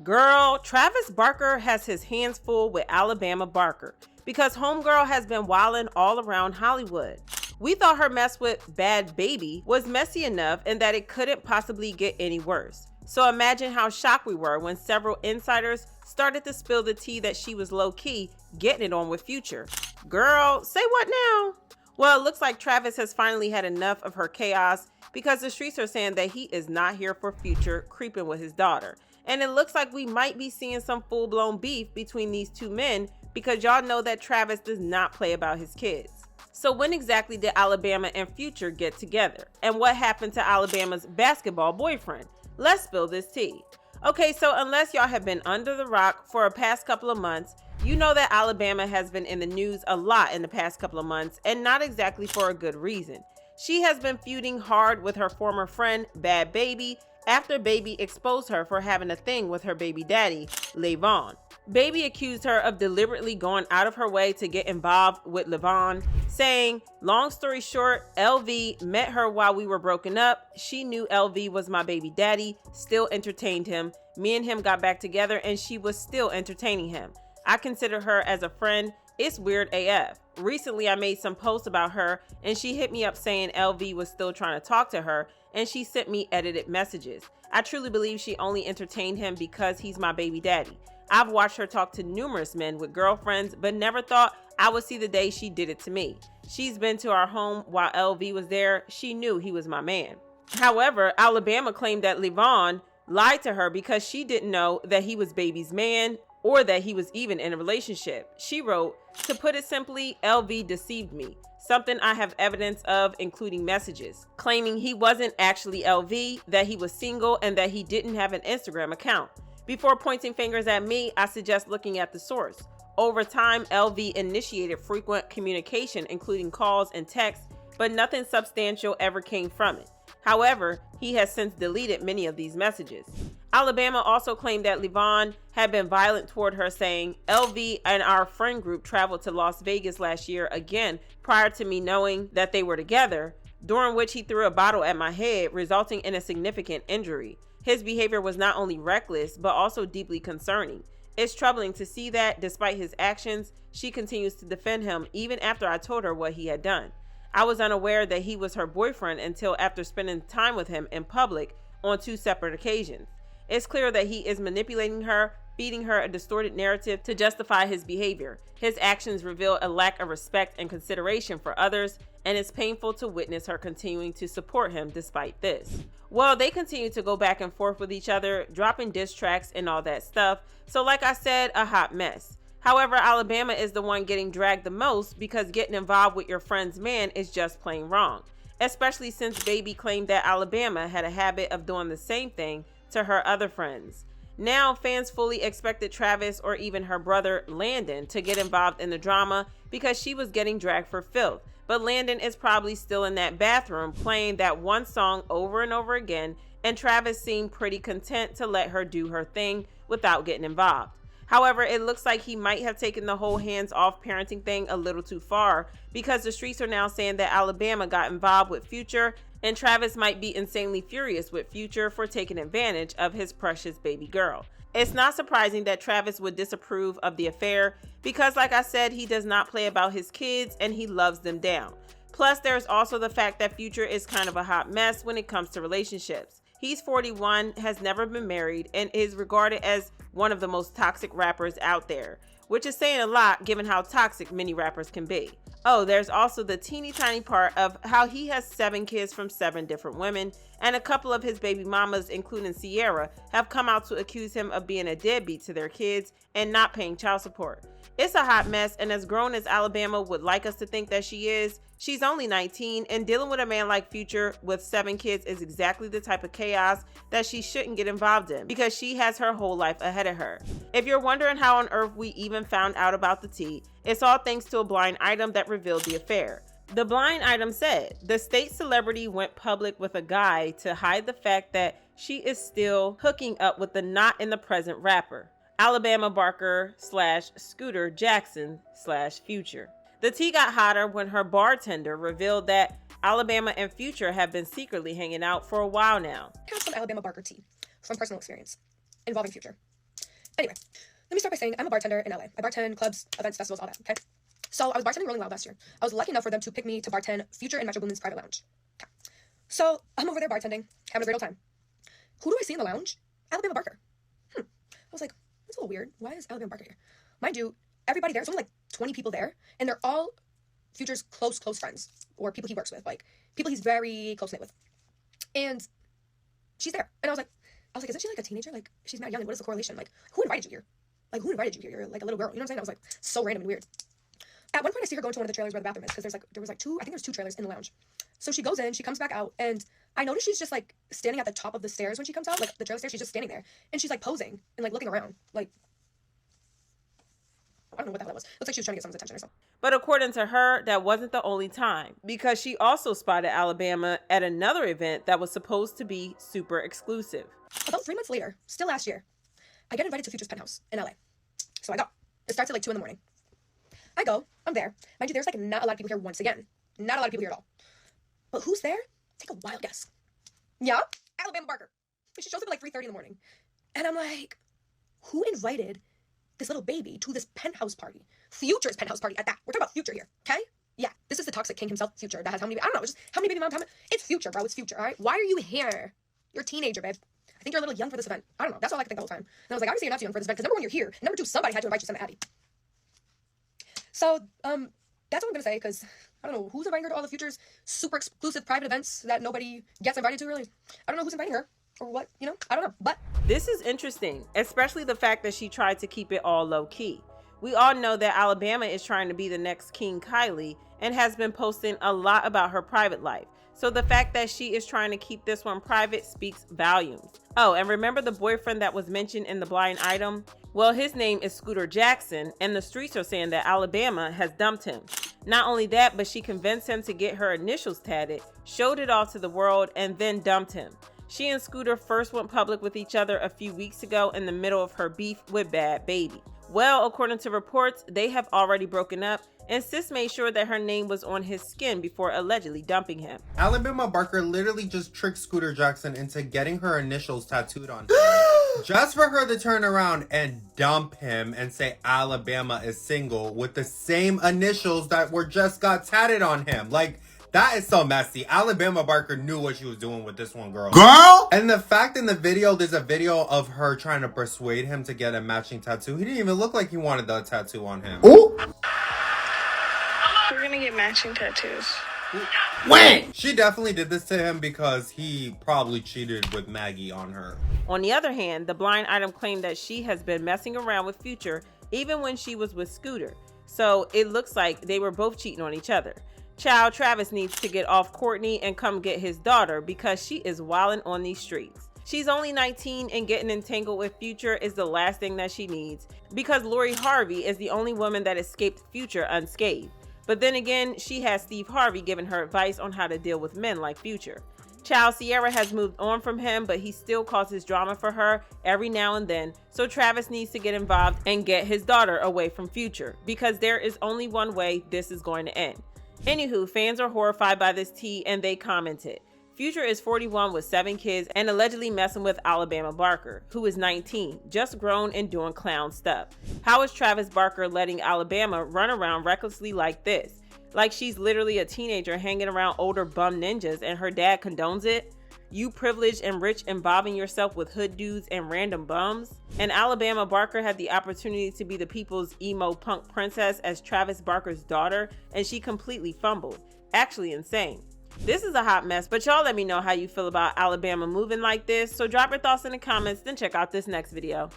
Girl, Travis Barker has his hands full with Alabama Barker because homegirl has been wilding all around Hollywood. We thought her mess with Bhad Bhabie was messy enough and that it couldn't possibly get any worse. So imagine how shocked we were when several insiders started to spill the tea that she was low-key getting it on with Future. Girl, say what now? Well, it looks like Travis has finally had enough of her chaos because the streets are saying that he is not here for Future creeping with his daughter. And it looks like we might be seeing some full-blown beef between these two men because y'all know that Travis does not play about his kids. So when exactly did Alabama and Future get together? And what happened to Alabama's basketball boyfriend? Let's spill this tea. Okay, so unless y'all have been under the rock for a past couple of months, you know that Alabama has been in the news a lot in the past couple of months, and not exactly for a good reason. She has been feuding hard with her former friend, Bhad Bhabie, after Bhabie exposed her for having a thing with her baby daddy, Levon. Bhabie accused her of deliberately going out of her way to get involved with Levon, saying, long story short, LV met her while we were broken up. She knew LV was my baby daddy, still entertained him. Me and him got back together and she was still entertaining him. I consider her as a friend. It's weird AF. Recently, I made some posts about her and she hit me up saying LV was still trying to talk to her and she sent me edited messages. I truly believe she only entertained him because he's my baby daddy. I've watched her talk to numerous men with girlfriends, but never thought I would see the day she did it to me. She's been to our home while LV was there. She knew he was my man. However, Alabama claimed that Levon lied to her because she didn't know that he was Baby's man or that he was even in a relationship. She wrote, to put it simply, LV deceived me. Something I have evidence of, including messages, claiming he wasn't actually LV, that he was single, and that he didn't have an Instagram account. Before pointing fingers at me, I suggest looking at the source. Over time, LV initiated frequent communication, including calls and texts, but nothing substantial ever came from it. However, he has since deleted many of these messages. Alabama also claimed that Levon had been violent toward her, saying, LV and our friend group traveled to Las Vegas last year again prior to me knowing that they were together, during which he threw a bottle at my head, resulting in a significant injury. His behavior was not only reckless, but also deeply concerning. It's troubling to see that, despite his actions, she continues to defend him even after I told her what he had done. I was unaware that he was her boyfriend until after spending time with him in public on 2 separate occasions. It's clear that he is manipulating her, feeding her a distorted narrative to justify his behavior. His actions reveal a lack of respect and consideration for others, and it's painful to witness her continuing to support him despite this. Well, they continue to go back and forth with each other, dropping diss tracks and all that stuff. So like I said, a hot mess. However, Alabama is the one getting dragged the most because getting involved with your friend's man is just plain wrong, especially since Bhabie claimed that Alabama had a habit of doing the same thing to her other friends. Now, fans fully expected Travis or even her brother Landon to get involved in the drama because she was getting dragged for filth. But Landon is probably still in that bathroom playing that one song over and over again, and Travis seemed pretty content to let her do her thing without getting involved. However, it looks like he might have taken the whole hands-off parenting thing a little too far because the streets are now saying that Alabama got involved with Future, and Travis might be insanely furious with Future for taking advantage of his precious baby girl. It's not surprising that Travis would disapprove of the affair because, like I said, he does not play about his kids and he loves them down. Plus, there's also the fact that Future is kind of a hot mess when it comes to relationships. He's 41, has never been married, and is regarded as one of the most toxic rappers out there, which is saying a lot given how toxic many rappers can be. Oh, there's also the teeny tiny part of how he has 7 kids from 7 different women, and a couple of his baby mamas, including Sierra, have come out to accuse him of being a deadbeat to their kids and not paying child support. It's a hot mess, and as grown as Alabama would like us to think that she is, she's only 19, and dealing with a man like Future with 7 kids is exactly the type of chaos that she shouldn't get involved in because she has her whole life ahead of her. If you're wondering how on earth we even found out about the tea, it's all thanks to a blind item that revealed the affair. The blind item said, the state celebrity went public with a guy to hide the fact that she is still hooking up with the not in the present rapper, Alabama Barker / Scooter Jackson / Future. The tea got hotter when her bartender revealed that Alabama and Future have been secretly hanging out for a while now. Here's some Alabama Barker tea from personal experience involving Future. Anyway, let me start by saying I'm a bartender in LA. I bartend clubs, events, festivals, all that, okay? So I was bartending Rolling Loud last year. I was lucky enough for them to pick me to bartend Future and Metro Boomin's private lounge. Okay. So I'm over there bartending, having a great old time. Who do I see in the lounge? Alabama Barker. I was like, that's a little weird. Why is Alabama Barker here? Mind you, everybody there's only like 20 people there, and they're all Future's close friends, or people he works with, like people he's very close-knit with. And she's there. And I was like, isn't she like a teenager? Like, she's mad young, and what is the correlation? Like, who invited you here? Like, who invited you here? You're like a little girl. You know what I'm saying? I was like, so random and weird. At one point, I see her go into one of the trailers where the bathroom is, because there was like two, I think there's 2 trailers in the lounge. So she goes in, she comes back out, and I notice she's just like standing at the top of the stairs when she comes out, like the trailer stairs. She's just standing there, and she's like posing and like looking around, like, I don't know what the hell that was. Looks like she was trying to get someone's attention or something. But according to her, that wasn't the only time, because she also spotted Alabama at another event that was supposed to be super exclusive. About 3 months later, still last year, I get invited to Future's penthouse in LA. So I go. It starts at like 2 in the morning. I go. I'm there. Mind you, there's like not a lot of people here once again. Not a lot of people here at all. But who's there? Take a wild guess. Yeah? Alabama Barker. And she shows up at like 3:30 in the morning. And I'm like, who invited this little baby to this penthouse party? Future's penthouse party at that. We're talking about Future here, okay? Yeah, this is the toxic king himself, Future, that has how many, I don't know, just how many baby moms, it's Future, bro, it's Future, all right? Why are you here? You're a teenager, babe. I think you're a little young for this event. I don't know, that's all I can think the whole time. And I was like, obviously you're not too young for this event, because number 1, you're here. Number 2, somebody had to invite you to Abby. So, that's what I'm gonna say, because I don't know who's inviting her to all the Future's super exclusive private events that nobody gets invited to, really. I don't know who's inviting her, or what, you know, I don't know, but. This is interesting, especially the fact that she tried to keep it all low key. We all know that Alabama is trying to be the next King Kylie and has been posting a lot about her private life. So the fact that she is trying to keep this one private speaks volumes. Oh, and remember the boyfriend that was mentioned in the blind item? Well, his name is Scooter Jackson, and the streets are saying that Alabama has dumped him. Not only that, but she convinced him to get her initials tatted, showed it off to the world, and then dumped him. She and Scooter first went public with each other a few weeks ago in the middle of her beef with Bhad Bhabie. Well, according to reports, they have already broken up, and Sis made sure that her name was on his skin before allegedly dumping him. Alabama Barker literally just tricked Scooter Jackson into getting her initials tattooed on him. Just for her to turn around and dump him and say Alabama is single with the same initials that were just got tatted on him. Like, that is so messy. Alabama Barker knew what she was doing with this one, girl. And the fact in the video, there's a video of her trying to persuade him to get a matching tattoo. He didn't even look like he wanted the tattoo on him. Ooh. We're gonna get matching tattoos. When? She definitely did this to him because he probably cheated with Maggie on her. On the other hand, the blind item claimed that she has been messing around with Future even when she was with Scooter. So it looks like they were both cheating on each other. Child Travis needs to get off Courtney and come get his daughter because she is wilding on these streets. She's only 19 and getting entangled with Future is the last thing that she needs because Lori Harvey is the only woman that escaped Future unscathed. But then again, she has Steve Harvey giving her advice on how to deal with men like Future. Child Sierra has moved on from him, but he still causes drama for her every now and then. So Travis needs to get involved and get his daughter away from Future because there is only one way this is going to end. Anywho, fans are horrified by this tea and they commented, Future is 41 with 7 kids and allegedly messing with Alabama Barker, who is 19, just grown and doing clown stuff. How is Travis Barker letting Alabama run around recklessly like this? Like she's literally a teenager hanging around older bum ninjas and her dad condones it? You privileged and rich involving yourself with hood dudes and random bums? And Alabama Barker had the opportunity to be the people's emo punk princess as Travis Barker's daughter, and she completely fumbled. Actually insane. This is a hot mess, but y'all let me know how you feel about Alabama moving like this, so drop your thoughts in the comments, then check out this next video.